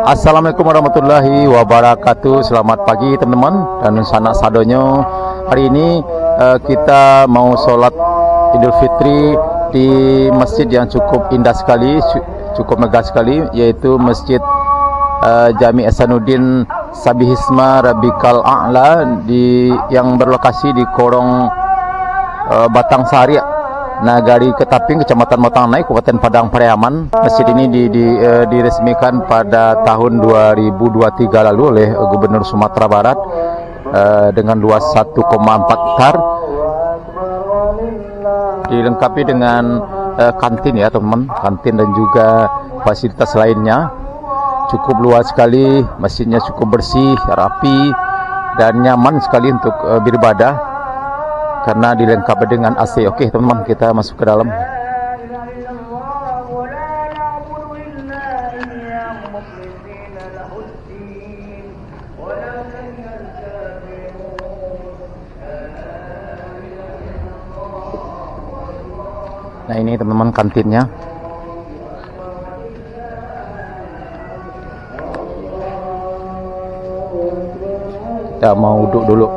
Assalamualaikum warahmatullahi wabarakatuh. Selamat pagi teman-teman dan sanak sadonyo. Hari ini kita mau sholat Idul Fitri di masjid yang cukup indah sekali, cukup megah sekali, yaitu Masjid Jami Ihsanuddin Sabihisma Rabbikal A'la yang berlokasi di Korong Batang Sari, Nagari Ketaping, Kecamatan Motangnai, Kabupaten Padang Pariaman. Masjid ini diresmikan pada tahun 2023 lalu oleh Gubernur Sumatera Barat dengan luas 1,4 hektar. Dilengkapi dengan kantin ya teman, kantin dan juga fasilitas lainnya. Cukup luas sekali, masjidnya cukup bersih, rapi dan nyaman sekali untuk beribadah karena dilengkapi dengan AC. Oke teman-teman, kita masuk ke dalam. Nah ini teman-teman kantinnya. Kita mau duduk dulu.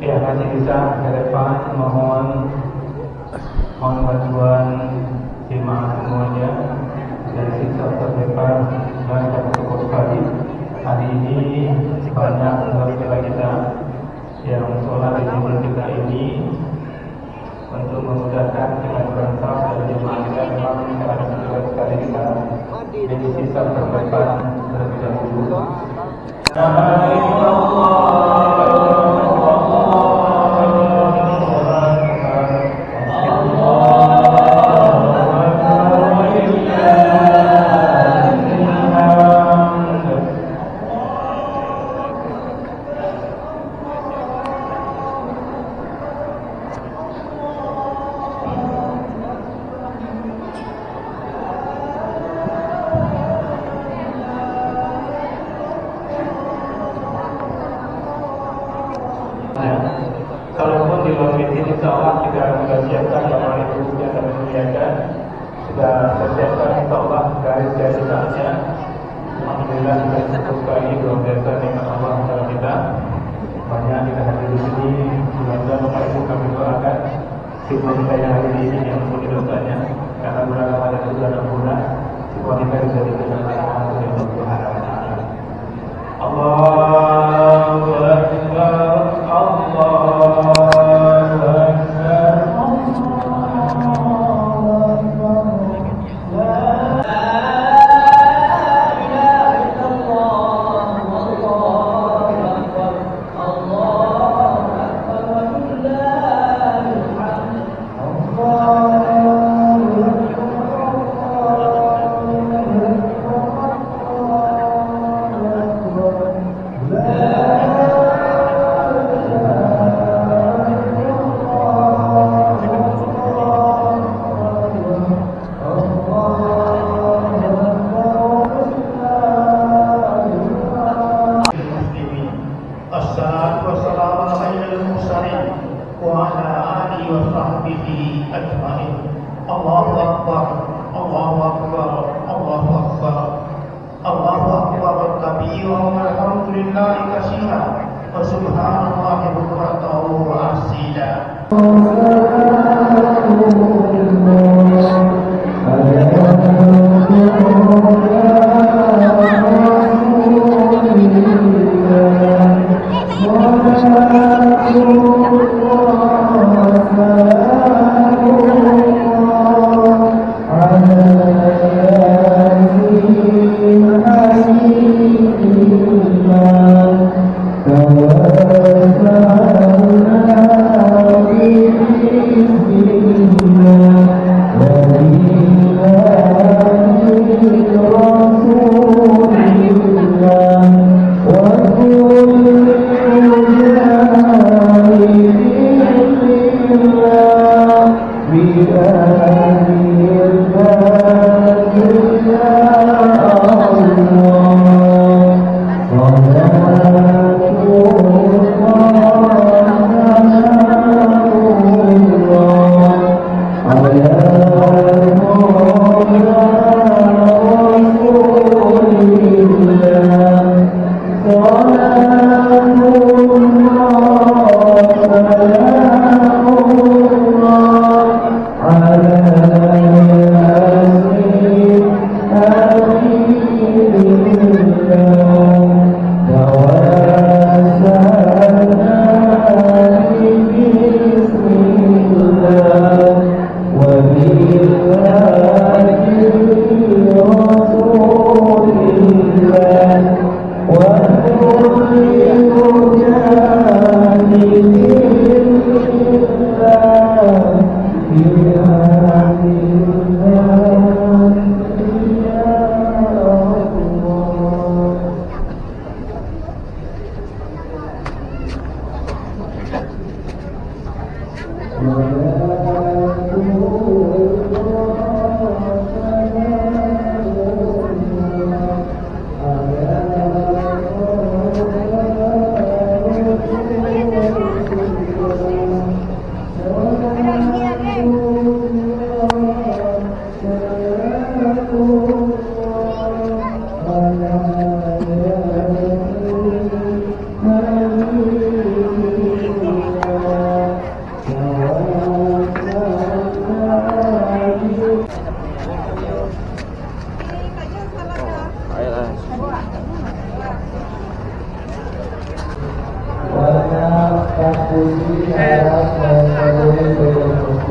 Ya, masih bisa ke depan, mohon bantuan jemaah semuanya dari sisa terdepan dan cukup sekali. Hari ini banyak saudara kita yang sholat di sini kita ini untuk memudahkan dengan berangkat dari jemaah kita. Memang ada betul sekali kita dari sisa terdepan terlebih dahulu. Kalaupun di luar meeting, insya Allah kita sudah siapkan Bapak Ibu yang kami muliakan, sudah siapkan insya Allah garis jadinya. Alhamdulillah kita cukup sekali luar biasa nikmat Allah dalam kita. Banyak kita hadir di sini. Mudah-mudahan Bapak Ibu kami doakan semua kita yang hadir di sini yang mempunyai dosanya, karena bulan Ramadan itu adalah bulan semua kita bisa diberikan rahmat dari Allah Subhanahu wa Ta'ala. Allahu Akbar, Allahu وصحبه أجمعين. الله أكبر الله أكبر الله أكبر الله أكبر كبيرا والحمد لله كثيرا وسبحان الله بكرة وأصيلا.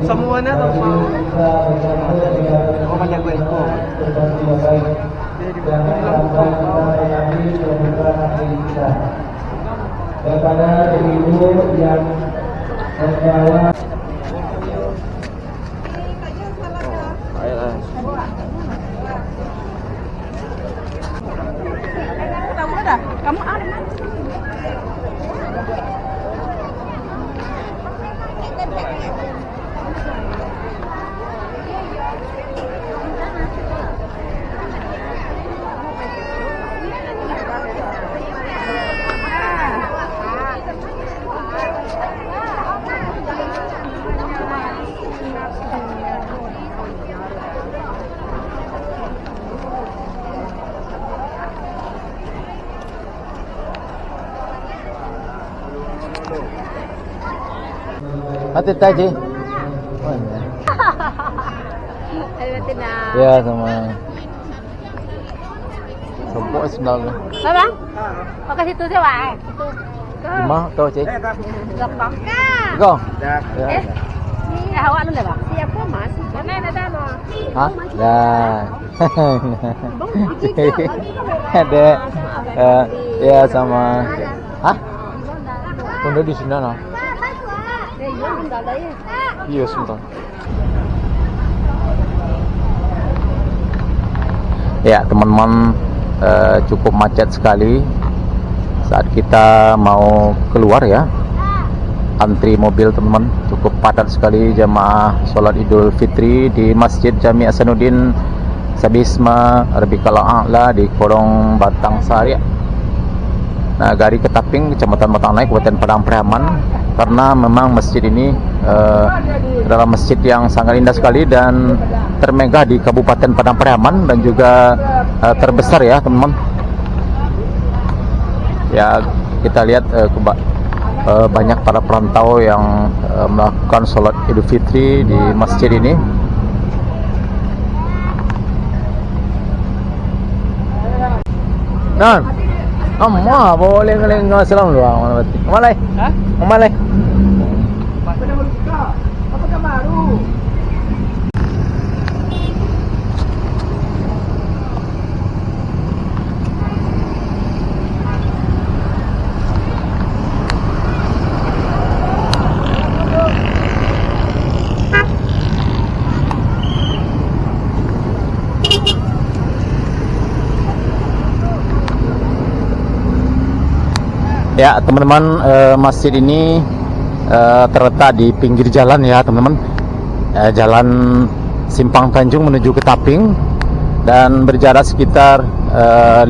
Semuanya atau mau banyak gue ikut. Kepada ibu yang membawa kamu ada Hati taji. Ya sama. Sempok sebenarnya. Bang, mau ke situ sih, Wak. Di mana kau cik? Gampang. Kau? Eh, awak lu dah, Bang. Siapa, Mas? Mana ada no? Hah? Dah. Ada. Ya sama. Hah? Bunda di sini nah. Iya sebentar. Ya teman-teman, cukup macet sekali saat kita mau keluar ya. Antri mobil teman-teman, cukup padat sekali jamaah sholat Idul Fitri di Masjid Jami Hasanuddin Sabisma Rabiqal A'la di Korong Batang Sari. Nagari Ketaping, Kecamatan Batangnai, Kabupaten Padang Pariaman, karena memang masjid ini adalah masjid yang sangat indah sekali dan termegah di Kabupaten Padang Pariaman dan juga terbesar ya teman-teman. Ya, kita lihat banyak para perantau yang melakukan sholat Idul Fitri di masjid ini. Nah, amma boleh ngeleng salam doang mana berarti. Malai. Hah? Malai. Apakah baru? Ya teman-teman, masjid ini terletak di pinggir jalan ya teman-teman, jalan Simpang Tanjung menuju Ketaping, dan berjarak sekitar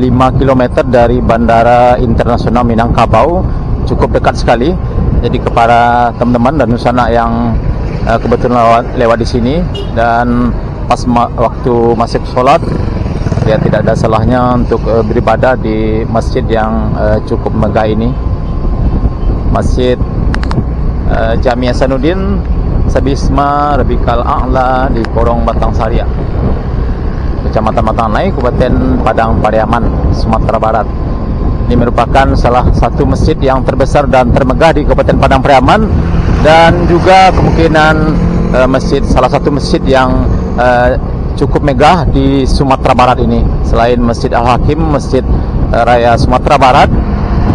5 km dari Bandara Internasional Minangkabau. Cukup dekat sekali. Jadi kepada teman-teman dan Nusana yang kebetulan lewat di sini dan pas waktu masuk sholat, ya tidak ada salahnya untuk beribadah di masjid yang cukup megah ini, Masjid Jami Hasanuddin Sabisma Rabiqal A'la di Porong Batang Saria, Kecamatan Batangnai, Kabupaten Padang Pariaman, Sumatera Barat. Ini merupakan salah satu masjid yang terbesar dan termegah di Kabupaten Padang Pariaman, dan juga kemungkinan salah satu masjid yang cukup megah di Sumatera Barat ini, selain Masjid Al-Hakim, Masjid Raya Sumatera Barat,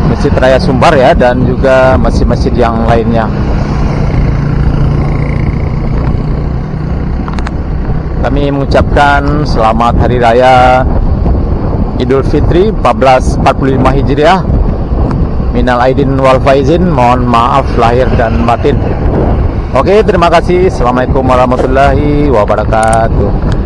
Masjid Raya Sumbar ya, dan juga masjid-masjid yang lainnya. Kami mengucapkan selamat Hari Raya Idul Fitri 1445 Hijriah. Minal aidin wal faizin, mohon maaf lahir dan batin. Oke, terima kasih. Assalamualaikum warahmatullahi wabarakatuh.